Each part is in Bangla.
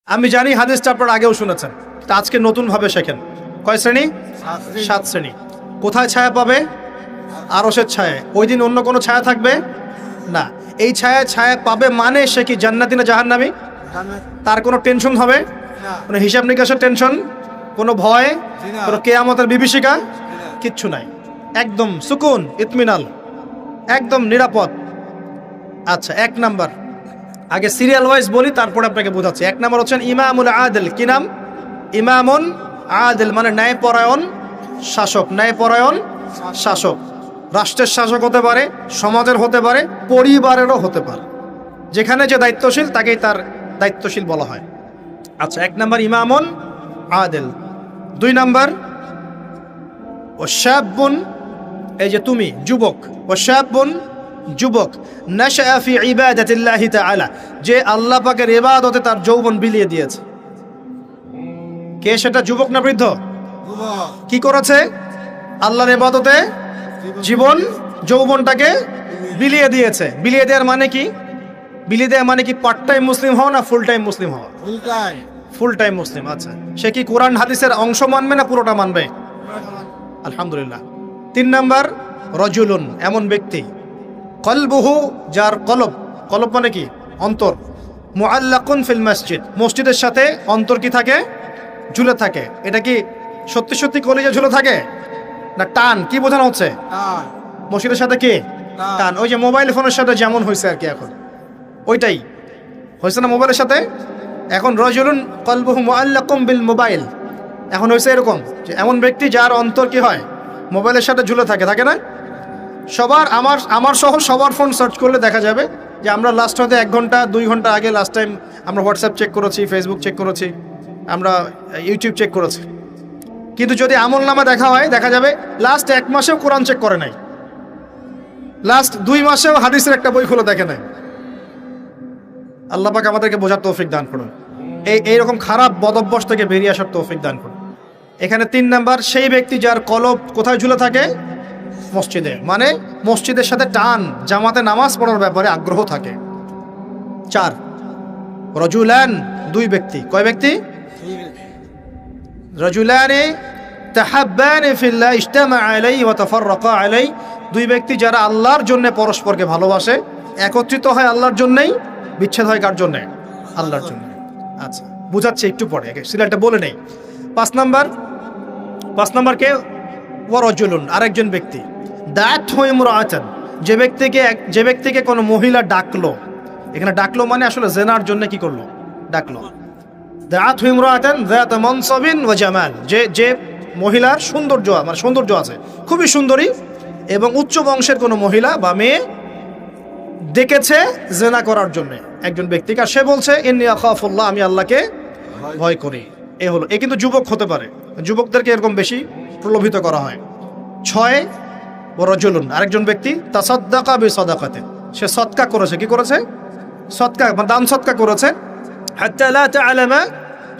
আমি জানি হাদিসটা আপনারা আগেও শুনেছেন, আজকে নতুন ভাবে শেখেন। কয় শ্রেণী? 7 শ্রেণী। কোথায় ছায়া পাবে? আরশের ছায়া। ওই দিন অন্য কোনো ছায়া থাকবে না। এই ছায়া পাবে মানে সে কি জান্নাতি না জাহান্নামী? তার কোনো টেনশন হবে? কোনো হিসাব নিকাশের টেনশন, কোনো ভয়, কোনো কিয়ামতের বিভীষিকা কিচ্ছু নাই। একদম সুকুন, ইতমিনাল, একদম নিরাপদ। আচ্ছা, 1 নাম্বার, আগে সিরিয়াল ওয়াইজ বলি, তারপরে আপনাকে বোঝাচ্ছি। 1 নাম্বার হচ্ছেন ইমামুল আদিল। কি নাম? ইমামুন আদিল, মানে ন্যায়পরায়ণ শাসক। ন্যায়পরায়ণ শাসক রাষ্ট্রের শাসক হতে পারে, সমাজের হতে পারে, পরিবারেরও হতে পারে। যেখানে যে দায়িত্বশীল তাকেই তার দায়িত্বশীল বলা হয়। আচ্ছা, 1 নাম্বার ইমামুন আদিল। 2 নাম্বার ওয়াশাবুন, এই যে তুমি যুবক, ওয়াশাবুন যুবক, নাশআ ফি ইবাদাতিল্লাহি তাআলা, যে আল্লাহ পাকের ইবাদতে তার যৌবন বিলিয়ে দিয়েছে। কে সেটা, যুবক না বৃদ্ধ? কি করেছে? আল্লাহর ইবাদতে জীবন যৌবনটাকে বিলিয়ে দিয়েছে। বিলিয়ে দেওয়ার মানে কি? বিলিয়ে দেওয়া মানে কি পার্ট টাইম মুসলিম হওয়া না ফুল টাইম মুসলিম হওয়া? ফুল টাইম মুসলিম। আচ্ছা, সে কি কোরআন হাদিসের অংশ মানবে না পুরোটা মানবে? আলহামদুলিল্লাহ। 3 নাম্বার রজুলুন, এমন ব্যক্তি, কলবুহু, যার কলব, কলব মানে কি? অন্তর, মুআল্লাকুন ফিল মসজিদ, মসজিদের সাথে অন্তর কি থাকে? ঝুলে থাকে। এটা কি সত্যি সত্যি কলিজা ঝুলে থাকে না টান? কি বোঝানো হচ্ছে? মসজিদের সাথে কি টান? ওই যে মোবাইল ফোনের সাথে যেমন হয়েছে আর কি, এখন ওইটাই হয়েছে না মোবাইলের সাথে। এখন রজুলুন কলবুহু মুআল্লাকুম বিল মোবাইল, এখন হয়েছে এরকম যে এমন ব্যক্তি যার অন্তর কি হয়? মোবাইলের সাথে ঝুলে থাকে, থাকে না? সবার, আমার সহ সবার ফোন সার্চ করলে দেখা যাবে যে আমরা লাস্ট হয়তো 1 ঘন্টা 2 ঘন্টা আগে লাস্ট টাইম আমরা হোয়াটসঅ্যাপ চেক করেছি, ফেসবুক চেক করেছি, আমরা ইউটিউব চেক করেছি। কিন্তু যদি আমল নামা দেখা হয়, দেখা যাবে লাস্ট 1 মাসেও কোরআন চেক করে নাই, লাস্ট 2 মাসেও হাদিসের একটা বই খুলে দেখে নাই। আল্লাহ পাক আমাদেরকে বোঝার তৌফিক দান করুন, এইরকম খারাপ বদভ্যাস থেকে বেরিয়ে আসার তৌফিক দান করুন। এখানে 3 নাম্বার, সেই ব্যক্তি যার কলব কোথায় ঝুলে থাকে? মসজিদে, মানে মসজিদের সাথে টান, জামাতে নামাজ পড়ার ব্যাপারে আগ্রহ থাকে। 4 রজুলান, 2 ব্যক্তি। কয় ব্যক্তি? রজুলানে তাহাব্বানি ফিল্লাহ ইজতামা আলাইহি ওয়া তাফাররাকা আলাইহি, 2 ব্যক্তি যারা আল্লাহর জন্য পরস্পরকে ভালোবাসে, একত্রিত হয় আল্লাহর জন্যই, বিচ্ছেদ হয় কার জন্য? আল্লাহর জন্য। আচ্ছা, বুঝাচ্ছি একটু পরে, সিরিয়ালটা বলে নেই। 5 নাম্বার কে? ওয়ারজুলুন, আরেকজন ব্যক্তি, দাত হয়ে ইমরাআতান, যে ব্যক্তিকে কোনো মহিলা ডাকলো। এখানে ডাকলো মানে আসলে জেনার জন্য কি করলো? ডাকলো। দাত হয়ে ইমরাআতান যাত মানসাবিন ওয়া জামাল, যে মহিলার সৌন্দর্য, মানে সৌন্দর্য আছে, খুবই সুন্দরী এবং উচ্চ বংশের কোনো মহিলা বা মেয়ে ডেকেছে জেনা করার জন্য একজন ব্যক্তিকে, আর সে বলছে ইন্নী আখাফুল্লাহ, আমি আল্লাহকে ভয় করি। এ হলো, এ কিন্তু যুবক হতে পারে, যুবকদেরকে এরকম বেশি প্রলোভিত করা হয়। 6 রজুলুন, আরেকজন ব্যক্তি, তাসাদ্দাকা বিসাদাকাতে, সে সদকা করেছে। কি করেছে? সদকা, মানে দান সদকা করেছে। হাত্তা লা তা'লামা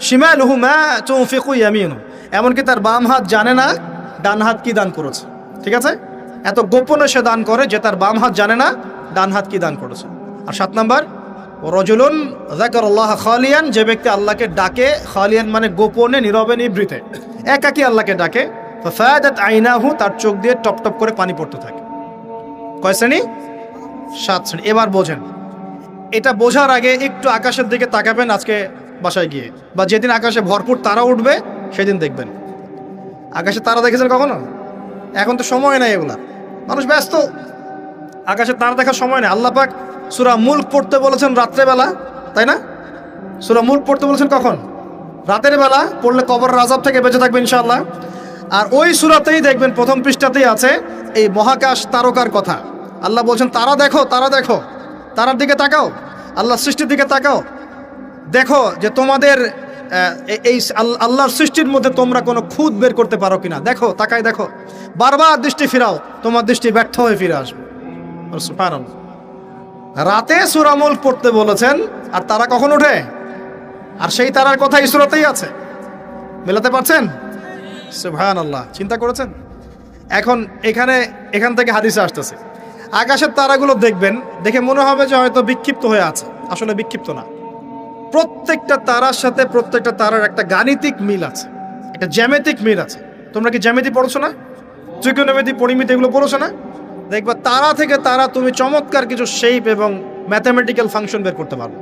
শিমালুহু মা তুনফিকু ইয়ামিনুহু, এমনকি তার বাম হাত জানে না ডান হাত কি দান করেছে। ঠিক আছে, এত গোপনে সে দান করে যে তার বাম হাত জানে না ডান হাত কি দান করেছে। আর 7 নাম্বার রজুলুন যাকারাল্লাহ খালিয়ান, যে ব্যক্তি আল্লাহকে ডাকে, খালিয়ান মানে গোপনে, নীরবে, নিভৃতে, একাকী আল্লাহকে ডাকে। ফাফাদাত আইনাহু, তার চোখ দিয়ে টপ টপ করে পানি পড়তে থাকে। কয় শ্রেণী? 7 শ্রেণী। এবার বোঝেন, এটা বোঝার আগে একটু আকাশের দিকে তাকাবেন আজকে বাসায় গিয়ে, বা যেদিন আকাশে ভরপুর তারা উঠবে সেদিন দেখবেন। আকাশে তারা দেখেছেন কখনো? এখন তো সময় নেই, এগুলা মানুষ ব্যস্ত, আকাশে তারা দেখার সময় নেই। আল্লাহ পাক সূরা মুলক পড়তে বলেছেন রাত্রেবেলা, তাই না? সূরা মুলক পড়তে বলেছেন কখন? রাতের বেলা পড়লে কবরের আযাব থেকে বেঁচে থাকবে ইনশাআল্লাহ। আর ওই সূরাতেই দেখবেন প্রথম পৃষ্ঠাতেই আছে এই মহাকাশ তারকার কথা। আল্লাহ বলছেন তারা দেখো, তারা দেখো, তারার দিকে তাকাও, আল্লাহর সৃষ্টির দিকে তাকাও, দেখো যে তোমাদের এই আল্লাহর সৃষ্টির মধ্যে তোমরা কোনো খুঁত বের করতে পারো কিনা। দেখো, তাকায় দেখো, বারবার দৃষ্টি ফিরাও, তোমার দৃষ্টি ব্যর্থ হয়ে ফিরে আসবে। সুবহানাল্লাহ। রাতে সূরা মুলক পড়তে বলেছেন, আর তারা কখন ওঠে? আর সেই তারার কথা এই সূরাতেই আছে। মেলাতে পারছেন? সুবহানাল্লাহ, চিন্তা করেছেন? এখন এখান থেকে হাদিসে আসতেছে, আকাশের তারাগুলো দেখবেন, দেখে মনে হবে যে হয়তো বিক্ষিপ্ত হয়ে আছে, আসলে বিক্ষিপ্ত না। প্রত্যেকটা তারার সাথে প্রত্যেকটা তারার একটা গাণিতিক মিল আছে, একটা জ্যামিতিক মিল আছে। তোমরা কি জ্যামিতি পড়ছো না? ত্রিকোণমিতি, পরিমিতি এগুলো পড়ছো না? দেখবা তারা থেকে তারা তুমি চমৎকার কিছু শেপ এবং ম্যাথামেটিক্যাল ফাংশন বের করতে পারবে।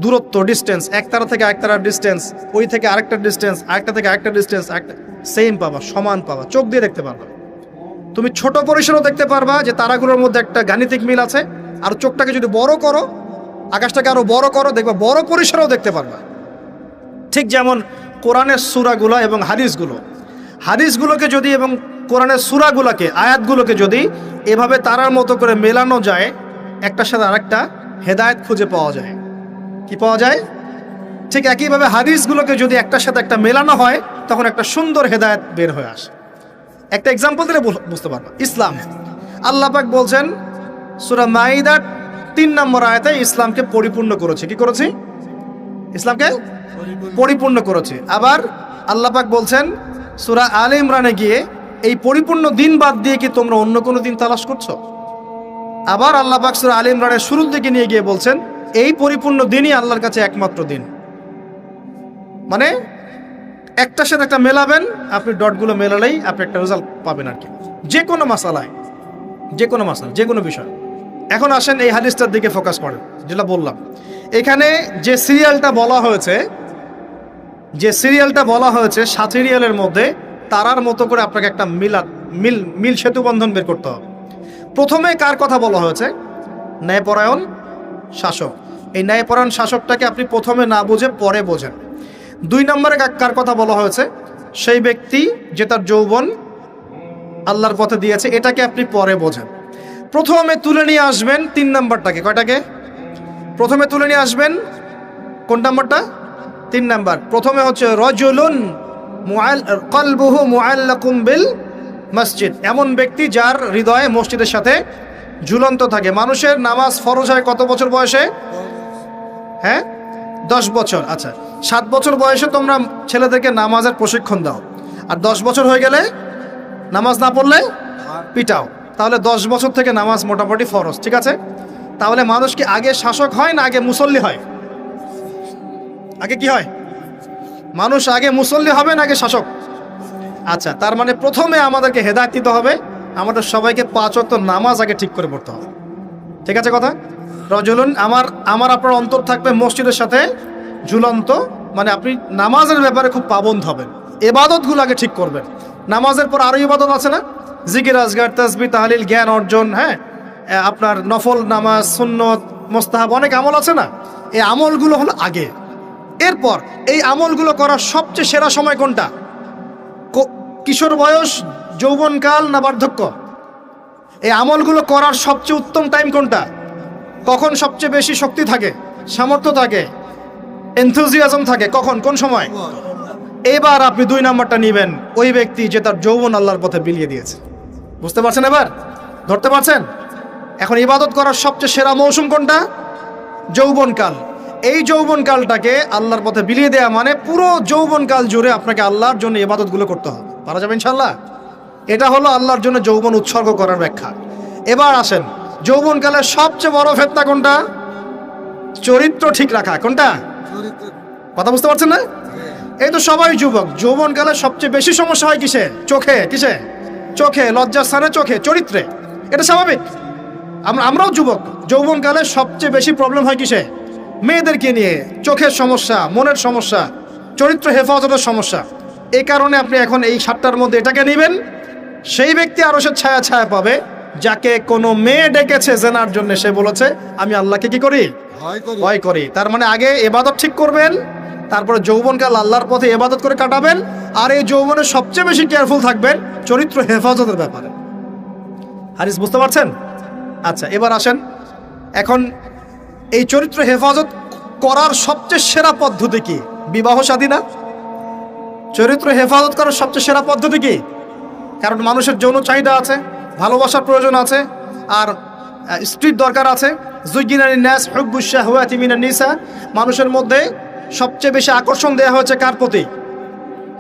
দূরত্ব, ডিস্টেন্স, এক তারা থেকে এক তারার ডিস্টেন্স, ওই থেকে আরেকটা ডিস্টেন্স, আরেকটা থেকে আরেকটা ডিস্টেন্স, একটা সেম পাবা, সমান পাবা, চোখ দিয়ে দেখতে পারবা। তুমি ছোট পরিসরও দেখতে পারবা যে তারাগুলোর মধ্যে একটা গাণিতিক মিল আছে। আর চোখটাকে যদি বড় করো, আকাশটাকে আরো বড় করো, দেখবা বড় পরিসরেও দেখতে পারবা। ঠিক যেমন কোরআনের সূরাগুলো এবং হাদিসগুলোকে যদি এবং কোরআনের সূরাগুলোকে, আয়াতগুলোকে যদি এভাবে তারার মতো করে মেলানো যায়, একটার সাথে আরেকটা হেদায়েত খুঁজে পাওয়া যায়। কি পাওয়া যায়? ঠিক একইভাবে হাদিসগুলোকে যদি একটার সাথে একটা মেলানো হয়, তখন একটা সুন্দর হেদায়েত বের হয়ে আসে। একটা এক্সাম্পল দিলে বুঝতে পারবা। ইসলাম, আল্লাহ পাক বলছেন সূরা মাইদার 3 নম্বর আয়াতে ইসলামকে পরিপূর্ণ করেছে। কি করেছি? ইসলামকে পরিপূর্ণ করেছে। আবার আল্লাহ পাক বলছেন সূরা আলে ইমরানে গিয়ে, এই পরিপূর্ণ দিন বাদ দিয়ে কি তোমরা অন্য কোনো দিন তালাশ করছো? আবার আল্লাহ পাক সূরা আলে ইমরানের শুরুর দিকে নিয়ে গিয়ে বলছেন এই পরিপূর্ণ দিনই আল্লাহর কাছে একমাত্র দিন। মানে একটার সাথে একটা মেলাবেন, আপনি ডটগুলো মেলালেই আপনি একটা রেজাল্ট পাবেন আর কি, যে কোনো মাসালায়, যে কোনো বিষয়। এখন আসেন এই হাদিসটার দিকে ফোকাস করেন, যেটা বললাম। এখানে যে সিরিয়ালটা বলা হয়েছে 7 সিরিয়ালের মধ্যে তারার মতো করে আপনাকে একটা মিল সেতু বন্ধন বের করতে হবে। প্রথমে কার কথা বলা হয়েছে? ন্যায়পরায়ণ শাসক। এই ন্যায়পরায়ণ শাসকটাকে আপনি প্রথমে না বুঝে পরে বোঝেন। 2 নম্বরে কার কথা বলা হয়েছে? সেই ব্যক্তি যে তার যৌবন আল্লাহর পথে দিয়েছে, এটাকে আপনি পরে বোঝেন। প্রথমে তুলে নিয়ে আসবেন 3 নম্বরটাকে। কয়টাকে? প্রথমে তুলে নিয়ে আসবেন কোন নাম্বারটা? 3 নাম্বার। প্রথমে হচ্ছে রাজুলুন কলবুহু মুআল্লাকুম বিল মসজিদ, এমন ব্যক্তি যার হৃদয়ে মসজিদের সাথে ঝুলন্ত থাকে। মানুষের নামাজ ফরজ হয় কত বছর বয়সে? হ্যাঁ, 10 বছর। আচ্ছা, 7 বছর বয়সে তোমরা ছেলেদেরকে নামাজের প্রশিক্ষণ দাও, আর 10 বছর হয়ে গেলে নামাজ না পড়লে পিটাও। তাহলে 10 বছর থেকে নামাজ মোটামুটি ফরজ, ঠিক আছে? তাহলে মানুষ কি আগে শাসক হয় না আগে মুসল্লি হয়? আগে কি হয়? মানুষ আগে মুসল্লি হবে না আগে শাসক? আচ্ছা, তার মানে প্রথমে আমাদেরকে হেদায়েত দিতে হবে, আমাদের সবাইকে 5 ওয়াক্ত নামাজ আগে ঠিক করে পড়তে হবে। ঠিক আছে কথা? রজুলুন, আমার আপনার অন্তর থাকবে মসজিদের সাথে ঝুলন্ত, মানে আপনি নামাজের ব্যাপারে খুব পাবন্দ হবেন, ইবাদতগুলো আগে ঠিক করবেন। নামাজের পর আরো ইবাদত আছে না? জিকির, আজগার, তাসবিহ, তাহলিল, জ্ঞান অর্জন, হ্যাঁ, আপনার নফল নামাজ, সুন্নত, মুস্তাহাব, অনেক আমল আছে না? এই আমলগুলো হলো আগে। এরপর এই আমলগুলো করার সবচেয়ে সেরা সময় কোনটা? কিশোর বয়স, যৌবনকাল না বার্ধক্য? এই আমলগুলো করার সবচেয়ে উত্তম টাইম কোনটা? কখন সবচেয়ে বেশি শক্তি থাকে, সামর্থ্য থাকে, এনথুজিয়াজম থাকে? কখন, কোন সময়? এবার আপনি 2 নাম্বারটা নেবেন, ওই ব্যক্তি যে তার যৌবন আল্লাহর পথে বিলিয়ে দিয়েছে। বুঝতে পারছেন? এবার ধরতে পারছেন? এখন ইবাদত করার সবচেয়ে সেরা মৌসুম কোনটা? যৌবনকাল। এই যৌবনকালটাকে আল্লাহর পথে বিলিয়ে দেয়া মানে পুরো যৌবনকাল জুড়ে আপনাকে আল্লাহর জন্য ইবাদতগুলো করতে হবে। পারা যাবে ইনশাল্লাহ? এটা হলো আল্লাহর জন্য যৌবন উৎসর্গ করার ব্যাখ্যা। এবার আসেন, যৌবনকালের সবচেয়ে বড় ফেতনা কোনটা? চরিত্র ঠিক রাখা। কোনটা? কথা বুঝতে পারছেন না? এই তো সবাই যুবক, যৌবনকালে সবচেয়ে বেশি সমস্যা হয় কিসে? চোখে। কিসে? চোখে, লজ্জাস্থানে, চোখে, চরিত্রে। এটা স্বাভাবিক। আমরাও যুবক, যৌবনকালে সবচেয়ে বেশি প্রবলেম হয় কিসে? মেয়েদেরকে নিয়ে, চোখের সমস্যা, মনের সমস্যা, চরিত্র হেফাজতের সমস্যা। এই কারণে আপনি এখন এই 7টার মধ্যে এটাকে নেবেন। সেই ব্যক্তি আরশের ছায়া পাবে যাকে কোনো মেয়ে ডেকেছে জেনার জন্য, সে বলেছে আমি আল্লাহকে কি করি? ভয় করি। তার মানে আগে ইবাদত ঠিক করবেন, তারপরে যৌবনকাল আল্লাহর পথে ইবাদত করে কাটাবেন, আর এই যৌবনে সবচেয়ে বেশি কেয়ারফুল থাকবেন চরিত্র হেফাজতের ব্যাপারে। হাদিস বুঝতে পারছেন? আচ্ছা, এবার আসেন, এখন এই চরিত্র হেফাজত করার সবচেয়ে সেরা পদ্ধতি কি? বিবাহ শাদী না? চরিত্র হেফাজত করার সবচেয়ে সেরা পদ্ধতি কি? কারণ মানুষের যৌন চাহিদা আছে, ভালোবাসার প্রয়োজন আছে, আর স্ত্রীর দরকার আছে। যুজ্জিনা লিন-নাস হুব্বুশ শাহওয়াতি মিনান নিসা, মানুষের মধ্যে সবচেয়ে বেশি আকর্ষণ দেওয়া হয়েছে কার প্রতি?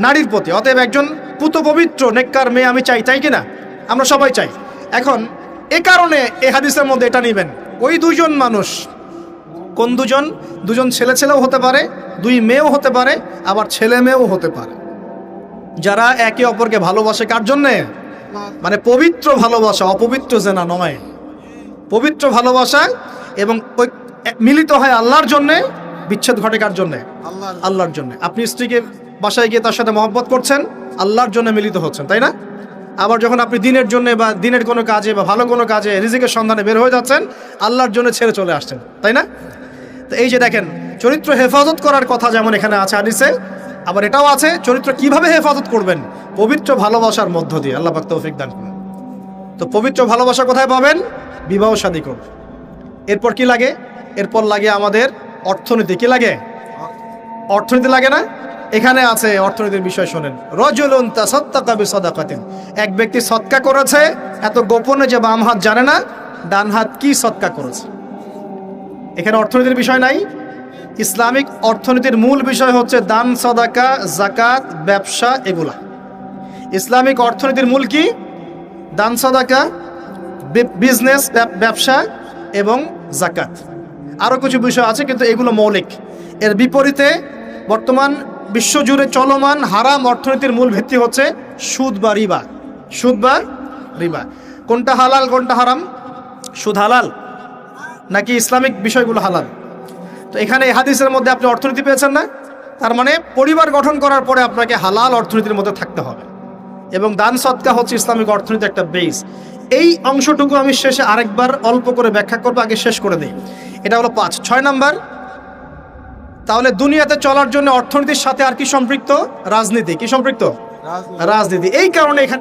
নারীর প্রতি। অতএব একজন পুত পবিত্র নেককার মেয়ে আমি চাই, তাই কিনা? আমরা সবাই চাই। এখন এ কারণে এই হাদিসের মধ্যে এটা নেবেন, ওই 2 জন মানুষ কোন দুজন? দুজন ছেলে ছেলেও হতে পারে, দুই মেয়েও হতে পারে, আবার ছেলে মেয়েও হতে পারে, যারা একে অপরকে ভালোবাসে। কার জন্যে? মানে পবিত্র ভালোবাসা, অপবিত্র জেনা নয়, পবিত্র ভালোবাসা। এবং ওই মিলিত হয় আল্লাহর জন্যে। বিচ্ছেদ ঘটে কার জন্যে? আল্লাহর জন্যে। আপনি স্ত্রীকে বাসায় গিয়ে তার সাথে মহব্বত করছেন, আল্লাহর জন্য মিলিত হচ্ছেন, তাই না? আবার যখন আপনি দিনের জন্য বা দিনের কোনো কাজে বা ভালো কোনো কাজে রিজিকের সন্ধানে বের হয়ে যাচ্ছেন, আল্লাহর জন্য ছেড়ে চলে আসছেন, তাই না? তো এই যে দেখেন, চরিত্র হেফাজত করার কথা যেমন এখানে আছে হাদিসে, আবার এটাও আছে চরিত্র কিভাবে হেফাজত করবেন? পবিত্র ভালোবাসার মধ্য দিয়ে। আল্লাহ পাক তৌফিক দান করুন। তো পবিত্র ভালোবাসা কোথায় পাবেন? বিবাহ শাদী করুন। এরপর কি লাগে? এরপর লাগে আমাদের অর্থনীতি। কি লাগে? অর্থনীতি লাগে না? এখানে আছে অর্থনীতির বিষয় শোনেন। রাজুলুন তাসাদ্দাকা বিসাদাকাতিন, এক ব্যক্তি সদকা করেছে, এত গোপনে যে বাম হাত জানে না ডান হাত কি সদকা করেছে। এখানে অর্থনীতির বিষয় নাই। ইসলামিক অর্থনীতির মূল বিষয় হচ্ছে দান, সাদাকা, যাকাত, ব্যবসা, এগুলা। ইসলামিক অর্থনীতির মূল কি? দান, সাদাকা, বিজনেস, ব্যবসা এবং যাকাত। আরও কিছু বিষয় আছে কিন্তু এগুলো মৌলিক। এর বিপরীতে বর্তমান বিশ্বজুড়ে চলমান হারাম অর্থনীতির মূল ভিত্তি হচ্ছে সুদ বা রিবা। সুদ বা রিবা। কোনটা হালাল কোনটা হারাম? সুদ হালাল নাকি ইসলামিক বিষয়গুলো হালাল? তো এখানে এই হাদিসের মধ্যে আপনি অর্থনীতি পেয়েছেন না? তার মানে পরিবার গঠন করার পরে আপনাকে হালাল অর্থনীতির মধ্যে থাকতে হবে। এবং দান সদকা হচ্ছে ইসলামিক অর্থনীতির একটা বেস। এই অংশটুকু আমি শেষে আরেকবার অল্প করে ব্যাখ্যা করবো, আগে শেষ করে দিই। এটা হলো 5। 6 নাম্বার, তাহলে দুনিয়াতে চলার জন্য অর্থনীতির সাথে আর কি সম্পৃক্ত? রাজনীতি। কি সম্পৃক্ত? রাজনীতি। এই কারণে এখানে